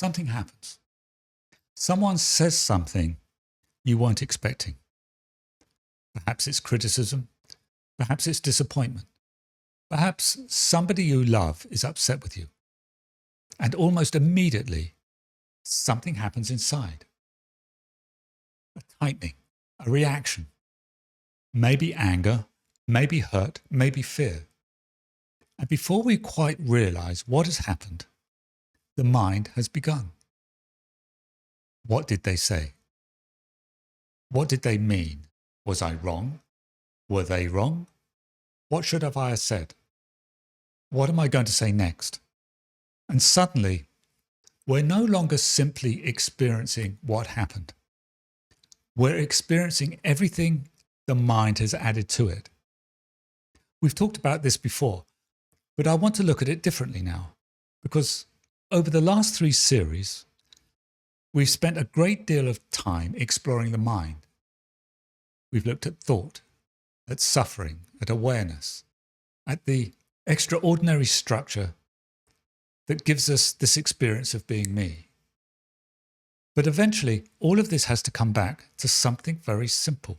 something happens. Someone says something you weren't expecting. Perhaps it's criticism. Perhaps it's disappointment. Perhaps somebody you love is upset with you. And almost immediately, something happens inside. A tightening, a reaction. Maybe anger, maybe hurt, maybe fear. And before we quite realize what has happened, the mind has begun. What did they say? What did they mean? Was I wrong? Were they wrong? What should have I said? What am I going to say next? And suddenly, we're no longer simply experiencing what happened. We're experiencing everything the mind has added to it. We've talked about this before, but I want to look at it differently now, because over the last 3 series, we've spent a great deal of time exploring the mind. We've looked at thought, at suffering, at awareness, at the extraordinary structure that gives us this experience of being me. But eventually, all of this has to come back to something very simple.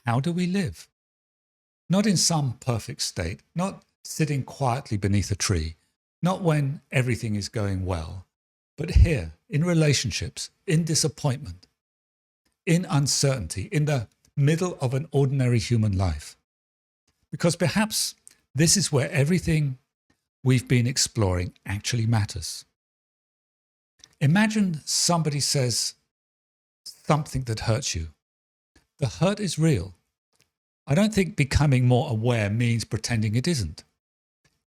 How do we live? Not in some perfect state, not sitting quietly beneath a tree, not when everything is going well, but here, in relationships, in disappointment, in uncertainty, in the middle of an ordinary human life. Because perhaps this is where everything we've been exploring actually matters. Imagine somebody says something that hurts you. The hurt is real. I don't think becoming more aware means pretending it isn't.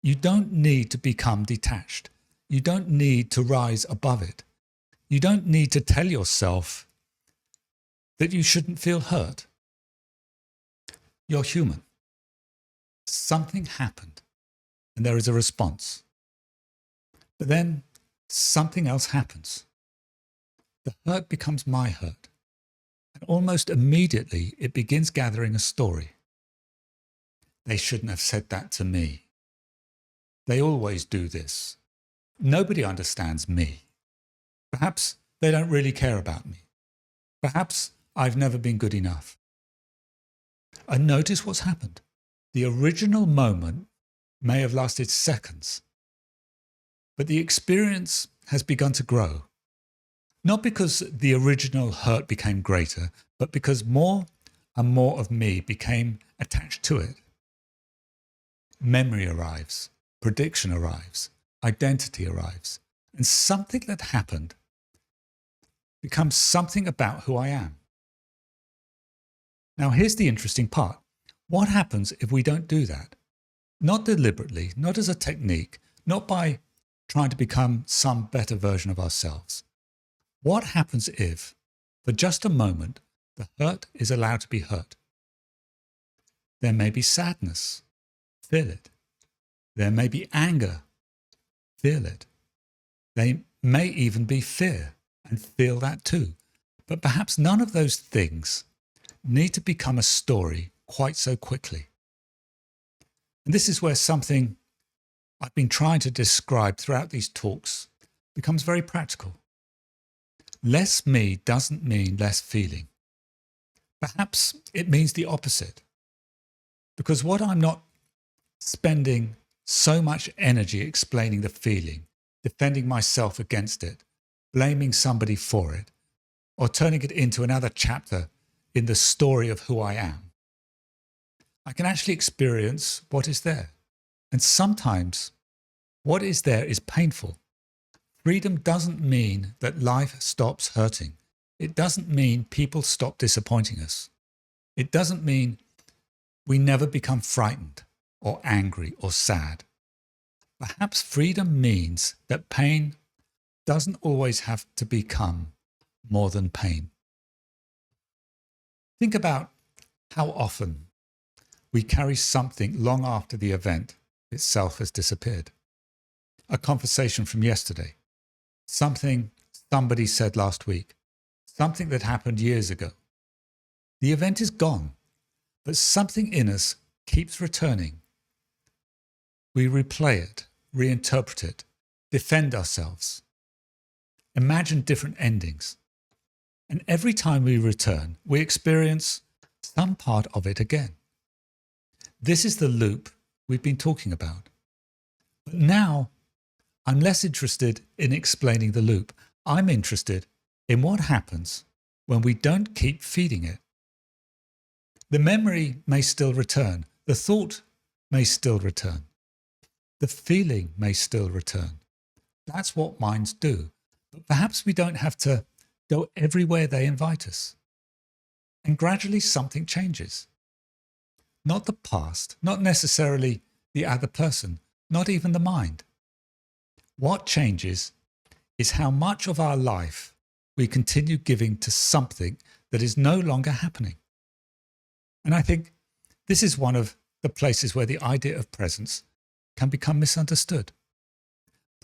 You don't need to become detached. You don't need to rise above it. You don't need to tell yourself that you shouldn't feel hurt. You're human. Something happened, and there is a response. But then something else happens. The hurt becomes my hurt. And almost immediately, it begins gathering a story. They shouldn't have said that to me. They always do this. Nobody understands me. Perhaps they don't really care about me. Perhaps I've never been good enough. And notice what's happened. The original moment may have lasted seconds, but the experience has begun to grow. Not because the original hurt became greater, but because more and more of me became attached to it. Memory arrives, prediction arrives, identity arrives, and something that happened becomes something about who I am. Now, here's the interesting part. What happens if we don't do that? Not deliberately, not as a technique, not by trying to become some better version of ourselves. What happens if, for just a moment, the hurt is allowed to be hurt? There may be sadness. Feel it. There may be anger. Feel it. There may even be fear, and feel that too. But perhaps none of those things need to become a story quite so quickly. And this is where something I've been trying to describe throughout these talks becomes very practical. Less me doesn't mean less feeling. Perhaps it means the opposite. Because what I'm not spending so much energy explaining the feeling, defending myself against it, blaming somebody for it, or turning it into another chapter in the story of who I am. I can actually experience what is there. And sometimes what is there is painful. Freedom doesn't mean that life stops hurting. It doesn't mean people stop disappointing us. It doesn't mean we never become frightened or angry or sad. Perhaps freedom means that pain doesn't always have to become more than pain. Think about how often we carry something long after the event itself has disappeared. A conversation from yesterday, something somebody said last week, something that happened years ago. The event is gone, but something in us keeps returning. We replay it, reinterpret it, defend ourselves. imagine different endings. And every time we return, we experience some part of it again. This is the loop we've been talking about. But now I'm less interested in explaining the loop. I'm interested in what happens when we don't keep feeding it. The memory may still return. The thought may still return. The feeling may still return. That's what minds do. But perhaps we don't have to go everywhere they invite us. And gradually something changes. Not the past, not necessarily the other person, not even the mind. What changes is how much of our life we continue giving to something that is no longer happening. And I think this is one of the places where the idea of presence can become misunderstood.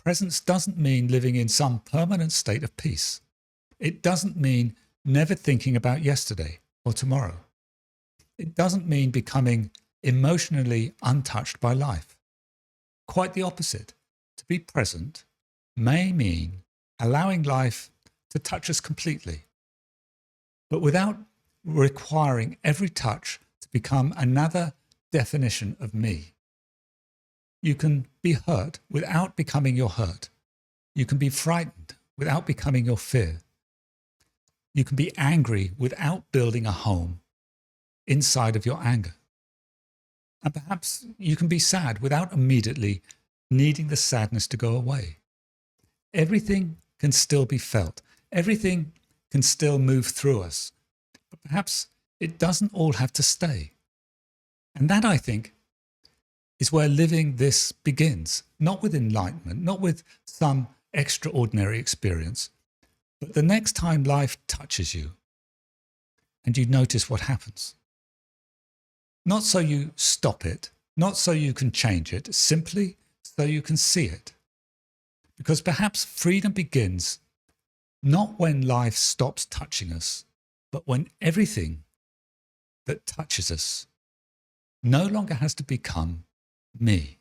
Presence doesn't mean living in some permanent state of peace. It doesn't mean never thinking about yesterday or tomorrow. It doesn't mean becoming emotionally untouched by life. Quite the opposite. To be present may mean allowing life to touch us completely, but without requiring every touch to become another definition of me. You can be hurt without becoming your hurt. You can be frightened without becoming your fear. You can be angry without building a home inside of your anger. And perhaps you can be sad without immediately needing the sadness to go away. Everything can still be felt. Everything can still move through us. But perhaps it doesn't all have to stay. And that, I think, is where living this begins. Not with enlightenment, not with some extraordinary experience, but the next time life touches you and you notice what happens. Not so you stop it, not so you can change it, simply so you can see it. Because perhaps freedom begins not when life stops touching us, but when everything that touches us no longer has to become me.